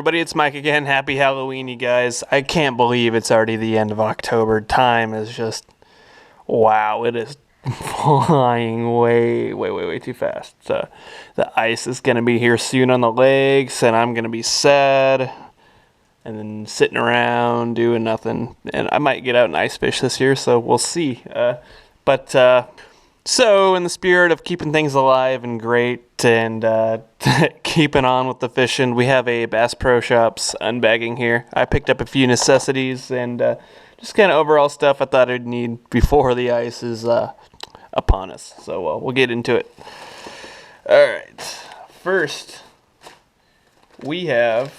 everybody, it's Mike again. Happy Halloween, you guys. I can't believe it's already the end of October. Time is just, wow, it is flying way too fast. The ice is going to be here soon on the lakes, and I'm going to be sad and then sitting around doing nothing. And I might get out and ice fish this year, so we'll see. So, in the spirit of keeping things alive and great and keeping on with the fishing, we have a Bass Pro Shops unbagging here. I picked up a few necessities and just kind of overall stuff I thought I'd need before the ice is upon us. So, we'll get into it. Alright, first, we have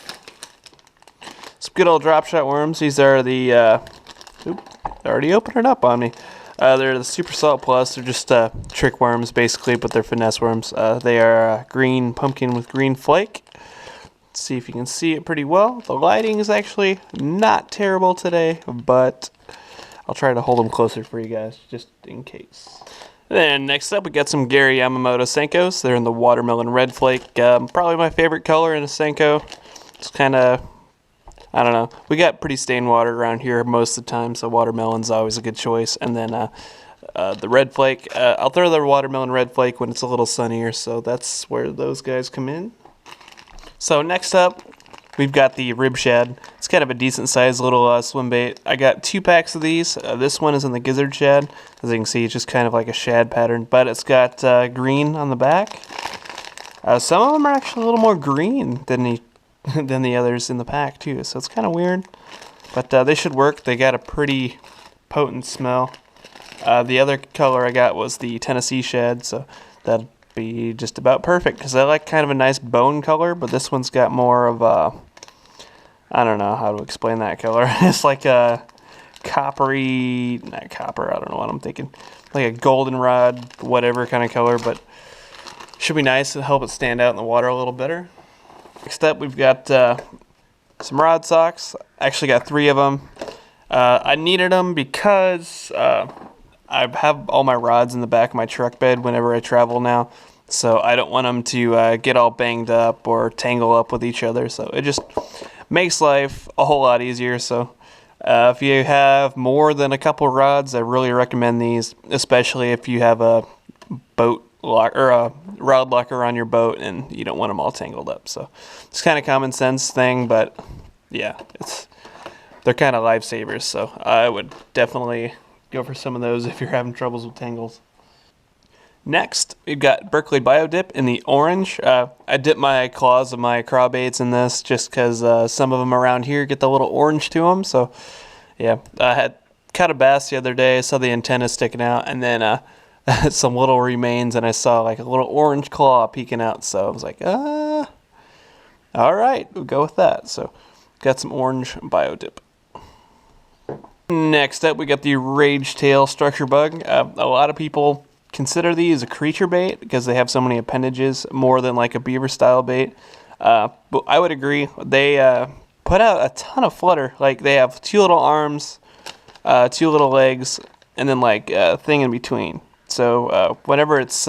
some good old drop shot worms. These are the, already opened it up on me. They're the Super Salt Plus. They're just trick worms, basically, but they're finesse worms. They are green pumpkin with green flake. Let's see if you can see it pretty well. The lighting is actually not terrible today, but I'll try to hold them closer for you guys, just in case. Then next up, we got some Gary Yamamoto Senkos. They're in the watermelon red flake. Probably my favorite color in a Senko. It's kind of, I don't know. We got pretty stained water around here most of the time, so watermelon's always a good choice. And then the red flake, I'll throw the watermelon red flake when it's a little sunnier, so that's where those guys come in. So next up, we've got the rib shad. It's kind of a decent sized little swim bait. I got 2 packs of these. This one is in the gizzard shad. As you can see, it's just kind of like a shad pattern, but it's got green on the back. Some of them are actually a little more green than the others in the pack too, so it's kind of weird, but they should work. They got a pretty potent smell. The other color I got was the Tennessee shad, so that'd be just about perfect because I like kind of a nice bone color, but this one's got more of a, I don't know how to explain that color. It's like a coppery, not copper, I don't know what I'm thinking, like a goldenrod whatever kind of color, but should be nice to help it stand out in the water a little better. Next up, we've got some rod socks. I actually got 3 of them. I needed them because I have all my rods in the back of my truck bed whenever I travel now. So I don't want them to get all banged up or tangle up with each other. So it just makes life a whole lot easier. So if you have more than a couple rods, I really recommend these, especially if you have a boat lock or a rod locker on your boat and you don't want them all tangled up. So it's kind of common sense thing, but yeah, they're kind of lifesavers. So I would definitely go for some of those if you're having troubles with tangles. Next, we've got Berkley Biodip in the orange. I dip my claws of my crawbaits in this just because some of them around here get the little orange to them. So yeah, I had caught a bass the other day, saw the antenna sticking out, and then some little remains, and I saw like a little orange claw peeking out, so I was like, all right, we'll go with that. So got some orange biodip. Next up, we got the Rage Tail Structure Bug. A lot of people consider these a creature bait because they have so many appendages, more than like a beaver style bait. But I would agree. They put out a ton of flutter. Like they have 2 little arms, 2 little legs, and then like a thing in between. So whenever it's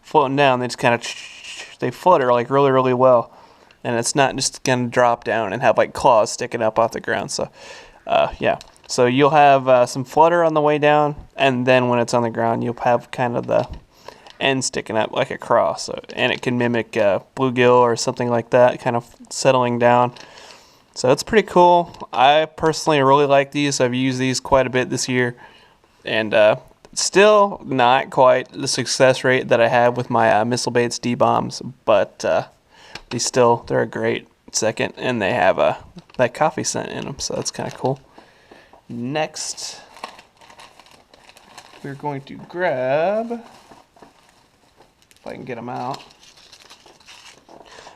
floating down, they just kind of they flutter like really well, and it's not just gonna drop down and have like claws sticking up off the ground. So yeah, so you'll have some flutter on the way down, and then when it's on the ground, you'll have kind of the end sticking up like a cross. So, and it can mimic bluegill or something like that, kind of settling down. So it's pretty cool. I personally really like these. I've used these quite a bit this year, and still not quite the success rate that I have with my Missile Baits D-bombs, but they're a great second, and they have that coffee scent in them, so that's kind of cool. Next, we're going to grab, if I can get them out,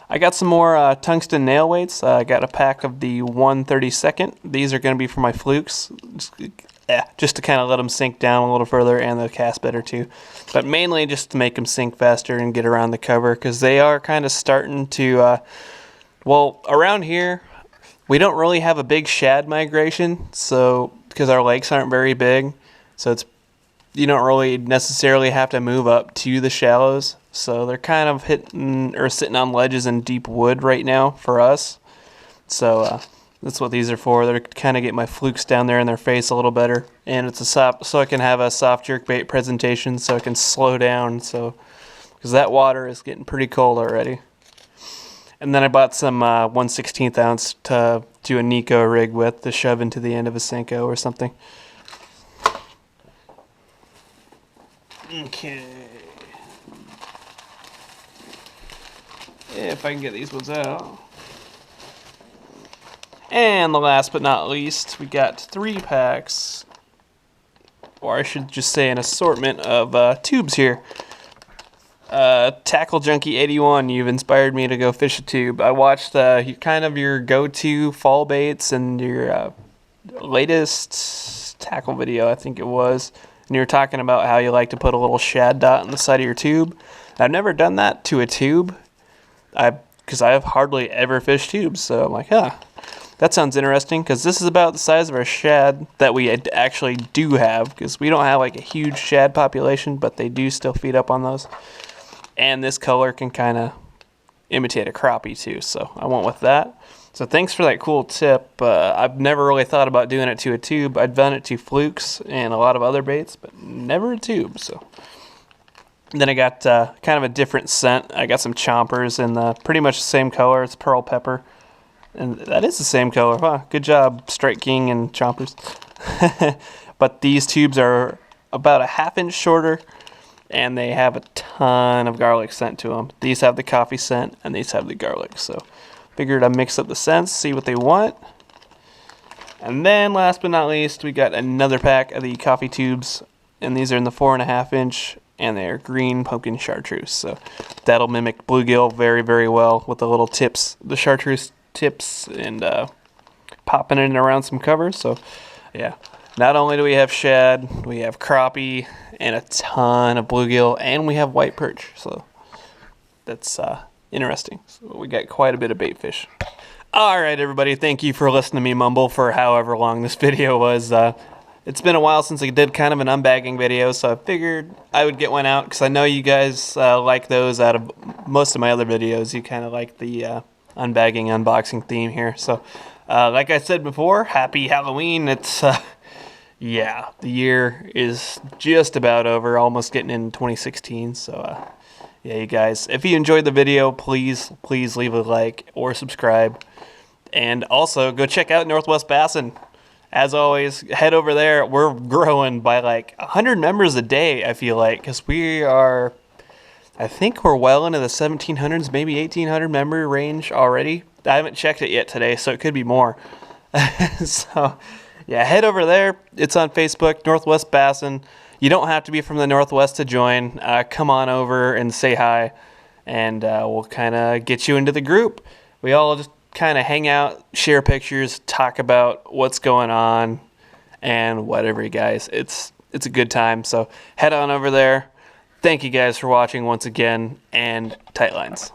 I got some more tungsten nail weights. I got a pack of the 132nd. These are going to be for my flukes. Just to kind of let them sink down a little further and they'll cast better too. But mainly just to make them sink faster and get around the cover because they are kind of starting to, around here, we don't really have a big shad migration, so because our lakes aren't very big, so you don't really necessarily have to move up to the shallows. So they're kind of hitting or sitting on ledges in deep wood right now for us. So that's what these are for. They're kind of get my flukes down there in their face a little better. And it's so I can have a soft jerkbait presentation, so I can slow down. So because that water is getting pretty cold already. And then I bought some 1/16 ounce to do a Nico rig with to shove into the end of a Senko or something. Okay. If I can get these ones out. And the last but not least, we got 3 packs, or I should just say an assortment of tubes here. Tackle Junkie 81, you've inspired me to go fish a tube. I watched kind of your go-to fall baits and your latest tackle video, I think it was. And you were talking about how you like to put a little shad dot on the side of your tube. I've never done that to a tube, because I have hardly ever fished tubes. So I'm like, that sounds interesting, because this is about the size of our shad that we actually do have, because we don't have like a huge shad population, but they do still feed up on those. And this color can kind of imitate a crappie too, so I went with that. So thanks for that cool tip. I've never really thought about doing it to a tube. I've done it to flukes and a lot of other baits, but never a tube. So then I got kind of a different scent. I got some chompers in the pretty much the same color. It's pearl pepper, and that is the same color. Huh, good job, Strike King and chompers. But these tubes are about a 1/2 inch shorter, and they have a ton of garlic scent to them. These have the coffee scent, and these have the garlic. So figured I'd mix up the scents, see what they want. And then last but not least, we got another pack of the coffee tubes, and these are in the 4.5 inch, and they're green pumpkin chartreuse. So that'll mimic bluegill very, very well with the little tips, the chartreuse tips, and popping it around some covers. So yeah, not only do we have shad, we have crappie and a ton of bluegill, and we have white perch. So that's interesting. So we got quite a bit of bait fish. All right, everybody, thank you for listening to me mumble for however long this video was. It's been a while since I did kind of an unbagging video, so I figured I would get one out, because I know you guys like those out of most of my other videos. You kind of like the unbagging, unboxing theme here. So like I said before, happy Halloween. It's yeah, the year is just about over, almost getting into 2016. So yeah, you guys, if you enjoyed the video, please leave a like or subscribe. And also go check out Northwest Bassin. As always, head over there. We're growing by like 100 members a day, I feel like, because I think we're well into the 1,700s, maybe 1,800 member range already. I haven't checked it yet today, so it could be more. So yeah, head over there. It's on Facebook, Northwest Bassin. You don't have to be from the Northwest to join. Come on over and say hi, and we'll kind of get you into the group. We all just kind of hang out, share pictures, talk about what's going on, and whatever, you guys. It's a good time, so head on over there. Thank you guys for watching once again, and tight lines.